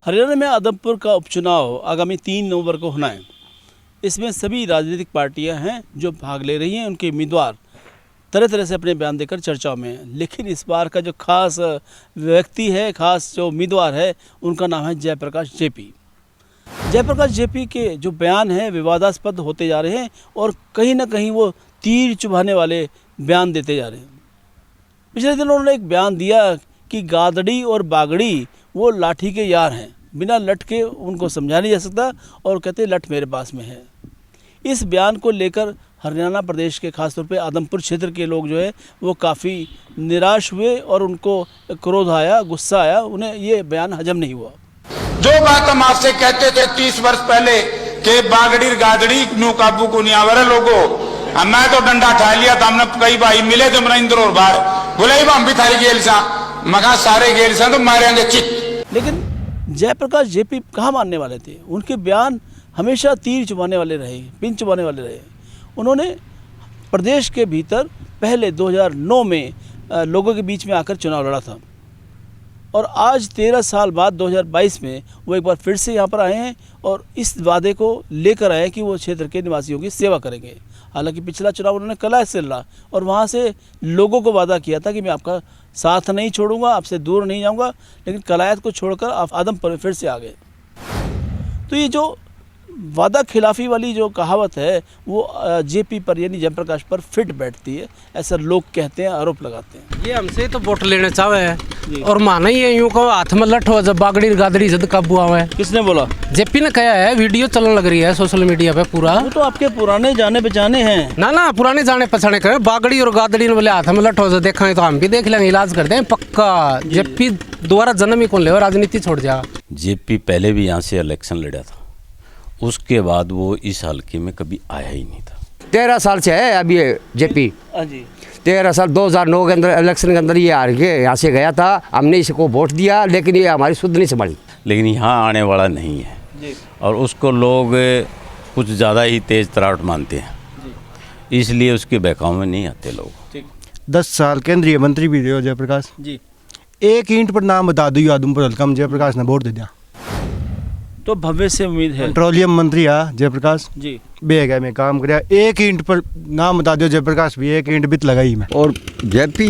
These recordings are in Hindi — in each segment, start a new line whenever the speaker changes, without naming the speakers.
हरियाणा में आदमपुर का उपचुनाव आगामी 3 नवंबर को होना है। इसमें सभी राजनीतिक पार्टियां हैं जो भाग ले रही हैं। उनके उम्मीदवार तरह तरह से अपने बयान देकर चर्चाओं में हैं। लेकिन इस बार का जो खास व्यक्ति है, खास जो उम्मीदवार है, उनका नाम है जयप्रकाश जेपी। जयप्रकाश जेपी के जो बयान हैं विवादास्पद होते जा रहे हैं और कहीं ना कहीं वो तीर चुभाने वाले बयान देते जा रहे हैं। पिछले दिन उन्होंने एक बयान दिया कि गादड़ी और बागड़ी वो लाठी के यार हैं, बिना लठ के उनको समझा नहीं जा सकता, और कहते लठ मेरे पास में है। इस बयान को लेकर हरियाणा प्रदेश के खासतौर पे आदमपुर क्षेत्र के लोग जो है वो काफ़ी निराश हुए और उनको क्रोध आया, गुस्सा आया, उन्हें ये बयान हजम नहीं हुआ।
जो बात हम आपसे कहते थे 30 वर्ष पहले कि बागड़ी गादड़ी नु काबू को नहीं आवरे लोगों, मैं तो डंडा उठा लिया था। हमने कई भाई मिले थे मरिंदर और बाहर बोले हम भी थारी गेल सा, मगा सारे गेल सा तो मारेंगे चित।
लेकिन जयप्रकाश जेपी कहाँ मानने वाले थे? उनके बयान हमेशा तीर चुभाने वाले रहे, पिन चुभाने वाले रहे। उन्होंने प्रदेश के भीतर पहले 2009 में लोगों के बीच में आकर चुनाव लड़ा था और आज 13 साल बाद 2022 में वो एक बार फिर से यहाँ पर आए हैं और इस वादे को लेकर आए कि वो क्षेत्र के निवासियों की सेवा करेंगे। हालांकि पिछला चुनाव उन्होंने कलायत से लड़ा और वहाँ से लोगों को वादा किया था कि मैं आपका साथ नहीं छोड़ूंगा, आपसे दूर नहीं जाऊंगा, लेकिन कलायत को छोड़कर आप आदमपुर में फिर से आ गए। तो ये जो वादा खिलाफी वाली जो कहावत है वो जेपी पर यानी जयप्रकाश पर फिट बैठती है, ऐसा लोग कहते हैं, आरोप लगाते हैं।
ये हमसे तो वोट लेने चाहे और माना ही है यूं कहो हाथ में लठ हो जब बागड़ी गादड़ी जद काबू आवे।
किसने बोला?
जेपी ने कहा है, वीडियो चलने लग रही है सोशल मीडिया पे पूरा।
वो तो आपके पुराने जाने पहचाने हैं
ना पुराने जाने पहचाने कहे बागड़ी और गादड़ी ने बोले हाथ में लठ हो जब देखा तो हम भी देख लेंगे, इलाज करते हैं पक्का। जेपी दोबारा जन्म ही कौन ले, राजनीति छोड़ जाएगा।
जेपी पहले भी यहाँ से इलेक्शन लड़ा था, उसके बाद वो इस हल्के में कभी आया ही नहीं था।
13 साल से है अभी ये जेपी।
हाँ जी,
13 साल 2009 के अंदर इलेक्शन के अंदर ये हार के यहाँ से गया था। हमने इसको वोट दिया लेकिन ये हमारी शुद्ध नहीं संभाली।
लेकिन यहाँ आने वाला नहीं है
जी।
और उसको लोग कुछ ज़्यादा ही तेज तराट मानते हैं, इसलिए उसके बहकाव में नहीं आते लोग।
ठीक।
10 साल केंद्रीय मंत्री भी रहे हो जयप्रकाश
जी।
एक ईंट पर नाम बता दो आदमपुर हल्का में जयप्रकाश ने वोट दे दिया।
तो भव्य से उम्मीद है।
पेट्रोलियम मंत्री आ जयप्रकाश
जी,
बेगा में काम कराया। एक ईंट पर नाम बता दो जयप्रकाश भी एक ईंट बित लगाई मैं।
और जेपी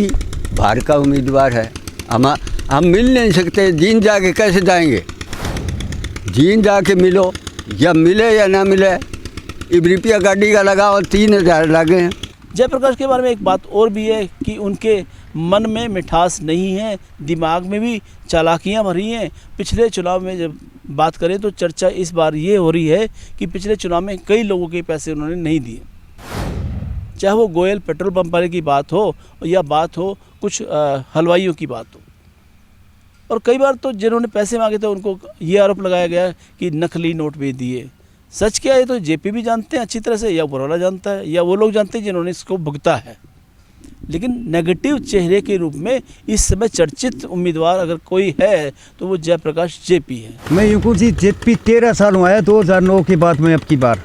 भारत का उम्मीदवार है। हम मिल नहीं सकते, जीन जाके कैसे जाएंगे? जीन जाके मिलो, या मिले या ना मिले। अब रुपया गाड़ी का लगा और 3000 लगे हैं।
जयप्रकाश के बारे में एक बात और भी है कि उनके मन में मिठास नहीं है, दिमाग में भी चालाकियां भरी हैं। पिछले चुनाव में जब बात करें तो चर्चा इस बार ये हो रही है कि पिछले चुनाव में कई लोगों के पैसे उन्होंने नहीं दिए, चाहे वो गोयल पेट्रोल पंप वाले की बात हो या बात हो कुछ हलवाइयों की बात हो। और कई बार तो जिन्होंने पैसे मांगे थे उनको ये आरोप लगाया गया कि नकली नोट भी दिए। सच क्या है तो जेपी भी जानते हैं अच्छी तरह से, या ऊपर वाला जानता है, या वो लोग जानते हैं जिन्होंने इसको भुगता है। लेकिन नेगेटिव चेहरे के रूप में इस समय चर्चित उम्मीदवार अगर कोई है तो वो जयप्रकाश जेपी है।
मैं यूँ जी जेपी 13 साल हुआ है 2009 के बाद में, अब की बार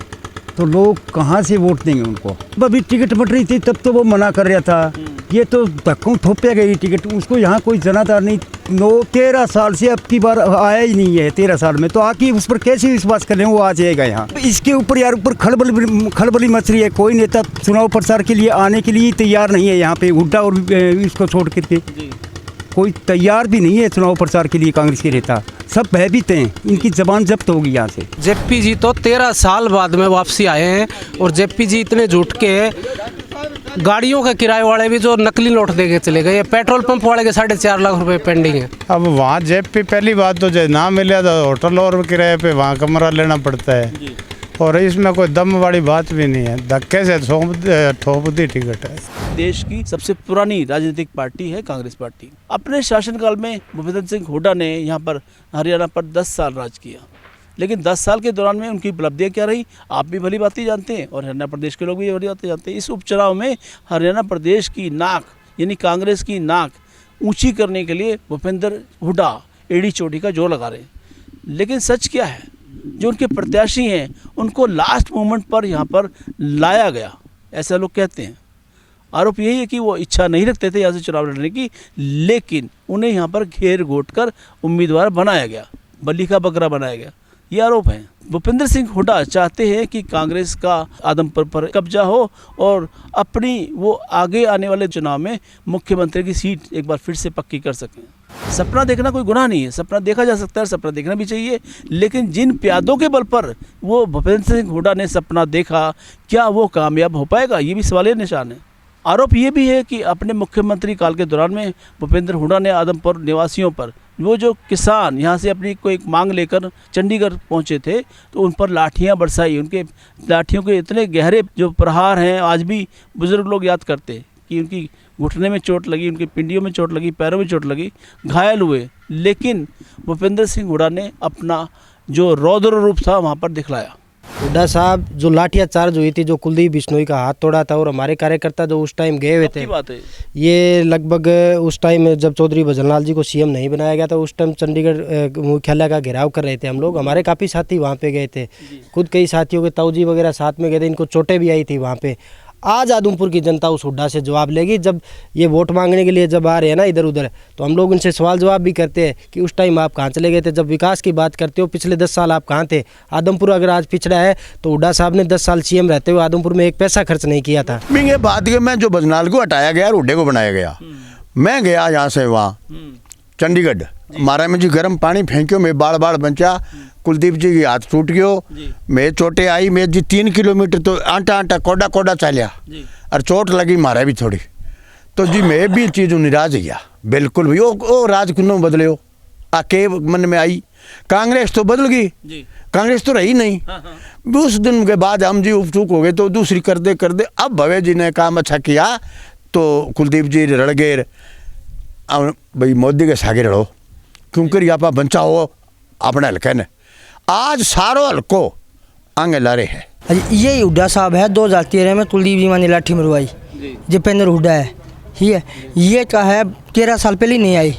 तो लोग कहाँ से वोट देंगे उनको? अभी टिकट बट रही थी तब तो वो मना कर रहा था, ये तो धक्कों थोपे गई टिकट उसको। यहाँ कोई जनाधार नहीं, 13 साल से अब की बार आया ही नहीं है 13 साल में, तो आके उस पर कैसे विश्वास कर लें वो आ जाएगा यहाँ? इसके ऊपर यार ऊपर खलबली मच रही है। कोई नेता चुनाव प्रचार के लिए आने के लिए तैयार नहीं है यहाँ पे, हुड्डा और इसको छोड़ करके कोई तैयार भी नहीं है चुनाव प्रचार के लिए। कांग्रेस के नेता सब भयभीत हैं, इनकी जबान जब्त होगी यहाँ से।
जेपी जी तो 13 साल बाद में वापसी आए हैं और जेपी जी इतने झूठ के गाड़ियों के किराए वाले भी जो नकली नोट दे के चले गए, पेट्रोल पंप वाले के 4.5 लाख रुपए पेंडिंग है।
अब वहाँ जेपी पहली बात तो जो ना मिले तो होटल और किराए पे वहाँ कमरा लेना पड़ता है, और इसमें कोई दम वाली बात भी नहीं है, धक्के से ठोक दी टिकट है।
देश की सबसे पुरानी राजनीतिक पार्टी है कांग्रेस पार्टी। अपने शासनकाल में भूपेंद्र सिंह हुड्डा ने यहाँ पर हरियाणा पर 10 साल राज किया, लेकिन 10 साल के दौरान में उनकी उपलब्धियाँ क्या रही आप भी भली बात ही जानते हैं और हरियाणा प्रदेश के लोग भी भली बात जानते हैं। इस उपचुनाव में हरियाणा प्रदेश की नाक यानी कांग्रेस की नाक ऊँची करने के लिए भूपेंद्र हुड्डा एड़ी चोटी का जोर लगा रहे हैं। लेकिन सच क्या है, जो उनके प्रत्याशी हैं उनको लास्ट मोमेंट पर यहाँ पर लाया गया, ऐसा लोग कहते हैं। आरोप यही है कि वो इच्छा नहीं रखते थे यहाँ से चुनाव लड़ने की, लेकिन उन्हें यहाँ पर घेर घोट कर उम्मीदवार बनाया गया। बलि का बकरा बनाया गया, ये आरोप है। भूपेंद्र सिंह हुड्डा चाहते हैं कि कांग्रेस का आदमपुर पर कब्जा हो और अपनी वो आगे आने वाले चुनाव में मुख्यमंत्री की सीट एक बार फिर से पक्की कर सकें। सपना देखना कोई गुनाह नहीं है, सपना देखा जा सकता है, सपना देखना भी चाहिए, लेकिन जिन प्यादों के बल पर वो भूपेंद्र सिंह हुड्डा ने सपना देखा, क्या वो कामयाब हो पाएगा, ये भी सवालिया निशान है। आरोप ये भी है कि अपने मुख्यमंत्री काल के दौरान में भूपेंद्र हुड्डा ने आदमपुर निवासियों पर, वो जो किसान यहाँ से अपनी कोई एक मांग लेकर चंडीगढ़ पहुँचे थे, तो उन पर लाठियाँ बरसाई। उनके लाठियों के इतने गहरे जो प्रहार हैं, आज भी बुज़ुर्ग लोग याद करते कि उनकी घुटने में चोट लगी, उनकी पिंडियों में चोट लगी, पैरों में चोट लगी, घायल हुए, लेकिन भूपेंद्र सिंह हुड्डा ने अपना जो रौद्र रूप था वहाँ पर दिखलाया।
हुड्डा साहब जो लाठियाँ चार्ज हुई थी, जो कुलदीप बिश्नोई का हाथ तोड़ा था, और हमारे कार्यकर्ता जो उस टाइम गए हुए थे,
बात है
ये लगभग उस टाइम जब चौधरी भजनलाल जी को सीएम नहीं बनाया गया था, उस टाइम चंडीगढ़ मुख्यालय का घेराव कर रहे थे हम लोग। हमारे काफ़ी साथी वहाँ पे गए थे, खुद कई साथियों के ताऊजी वगैरह साथ में गए थे, इनको चोटें भी आई थी वहाँ पे। आज आदमपुर की जनता उस हुड्डा से जवाब लेगी। जब ये वोट मांगने के लिए जब आ रहे हैं ना इधर उधर, तो हम लोग उनसे सवाल जवाब भी करते हैं कि उस टाइम आप कहाँ चले गए थे। जब विकास की बात करते हो, पिछले 10 साल आप कहाँ थे। आदमपुर अगर आज पिछड़ा है तो हुड्डा साहब ने 10 साल सीएम रहते हुए आदमपुर में एक पैसा खर्च नहीं किया था।
ये बात में जो भजनाल को हटाया गया, हुड्डे को बनाया गया। मैं गया यहाँ से वहाँ चंडीगढ़, मारा में जी गर्म पानी फेंक्यो, मैं बाड़ बाड़ बचा, कुलदीप जी की हाथ टूट गयो, मैं चोटें आई, मैं जी 3 किलोमीटर तो आंटा आंटा कोडा कोडा चालिया, और चोट लगी मारा भी थोड़ी, तो जी मैं भी चीज़ निराश गया बिल्कुल भी। ओ राज कुन्नो बदले हो आके मन में आई, कांग्रेस तो बदल गई, कांग्रेस तो रही नहीं। उस दिन के बाद हम जी उपचूक हो गए, तो दूसरी कर दे अब भवे जी ने काम अच्छा किया, तो कुलदीप जी रड़ गए, भाई मोदी के सागे रड़ो, क्योंकि आप बचाओ अपने हल्के ने। आज सारो हल्को आगे ला रहे हैं।
यही हुड्डा साहब है, 2013 में कुलदीप जी ने लाठी मरवाई, दीपेंद्र हुड्डा है, ठीक है। ये क्या है, 13 साल पहले नहीं आई,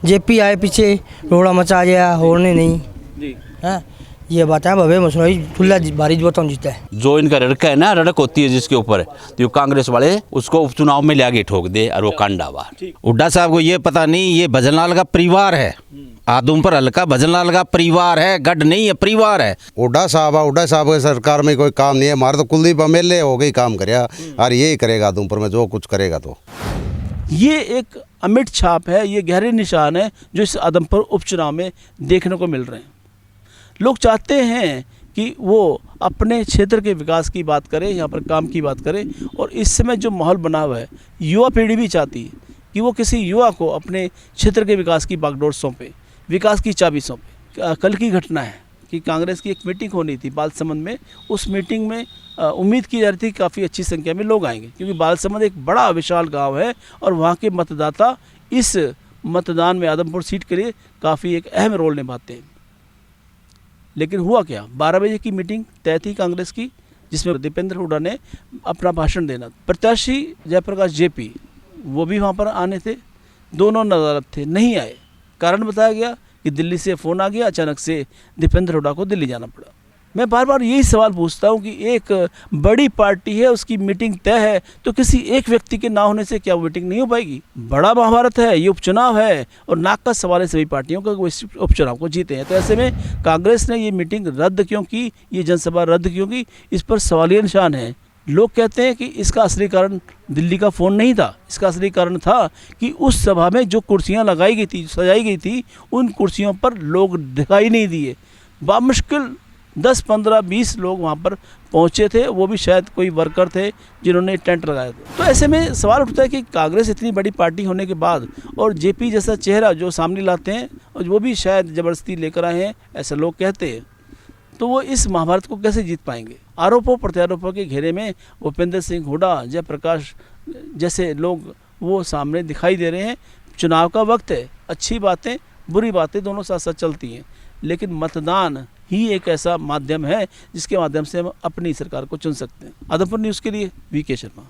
जेपी आए पीछे रोड़ा मचा गया, होने नहीं है। ये बात है भवे मसनोई खुला बारिश बताऊँ जीता है।
जो इनका रड़का है ना, रड़क होती है जिसके ऊपर, तो ये कांग्रेस वाले उसको उपचुनाव में ले आगे ठोक दे और वो कांडा बाहर।
हुड्डा साहब को ये पता नहीं, ये भजनलाल का परिवार है, आदमपुर हल्का भजनलाल का परिवार है, गढ़ नहीं है, परिवार है।
हुड्डा साहब के सरकार में कोई काम नहीं है, हमारे तो कुलदीप एमएलए हो गई काम करेगा, और यही करेगा आदमपुर में जो कुछ करेगा। तो
ये एक अमिट छाप है, ये गहरे निशान है जो इस आदमपुर उपचुनाव में देखने को मिल रहे हैं। लोग चाहते हैं कि वो अपने क्षेत्र के विकास की बात करें, यहाँ पर काम की बात करें, और इस समय जो माहौल बना हुआ है, युवा पीढ़ी भी चाहती है कि वो किसी युवा को अपने क्षेत्र के विकास की बागडोर सौंपे, विकास की चाबी सौंपे। कल की घटना है कि कांग्रेस की एक मीटिंग होनी थी बालसमंद में, उस मीटिंग में उम्मीद की जा रही थी काफ़ी अच्छी संख्या में लोग आएंगे, क्योंकि बालसमंद एक बड़ा विशाल गाँव है और वहाँ के मतदाता इस मतदान में आदमपुर सीट के लिए काफ़ी एक अहम रोल निभाते हैं। लेकिन हुआ क्या, 12 बजे की मीटिंग तय थी कांग्रेस की, जिसमें दीपेंद्र हुड्डा ने अपना भाषण देना। प्रत्याशी जयप्रकाश जेपी वो भी वहाँ पर आने थे, दोनों नज़ारत थे, नहीं आए। कारण बताया गया कि दिल्ली से फ़ोन आ गया, अचानक से दीपेंद्र हुड्डा को दिल्ली जाना पड़ा। मैं बार बार यही सवाल पूछता हूँ कि एक बड़ी पार्टी है, उसकी मीटिंग तय है, तो किसी एक व्यक्ति के ना होने से क्या वो मीटिंग नहीं हो पाएगी? बड़ा महाभारत है, ये उपचुनाव है, और नाक का सवाल है सभी पार्टियों का, वो इस उपचुनाव को जीते हैं। तो ऐसे में कांग्रेस ने ये मीटिंग रद्द क्यों की, ये जनसभा रद्द क्यों की, इस पर सवालिया निशान है। लोग कहते हैं कि इसका असली कारण दिल्ली का फ़ोन नहीं था, इसका असली कारण था कि उस सभा में जो कुर्सियाँ लगाई गई थी, सजाई गई थी, उन कुर्सियों पर लोग दिखाई नहीं दिए। बामुश्किल 10, 15, 20 लोग वहाँ पर पहुँचे थे, वो भी शायद कोई वर्कर थे जिन्होंने टेंट लगाया था। तो ऐसे में सवाल उठता है कि कांग्रेस इतनी बड़ी पार्टी होने के बाद, और जेपी जैसा चेहरा जो सामने लाते हैं, और वो भी शायद ज़बरदस्ती लेकर आए हैं, ऐसा लोग कहते हैं, तो वो इस महाभारत को कैसे जीत पाएंगे? आरोपों प्रत्यारोपों के घेरे में भूपेंद्र सिंह हुड्डा, जयप्रकाश जैसे लोग वो सामने दिखाई दे रहे हैं। चुनाव का वक्त है, अच्छी बातें बुरी बातें दोनों साथ साथ चलती हैं, लेकिन मतदान ही एक ऐसा माध्यम है जिसके माध्यम से हम अपनी सरकार को चुन सकते हैं। आदमपुर न्यूज़ के लिए वीके शर्मा।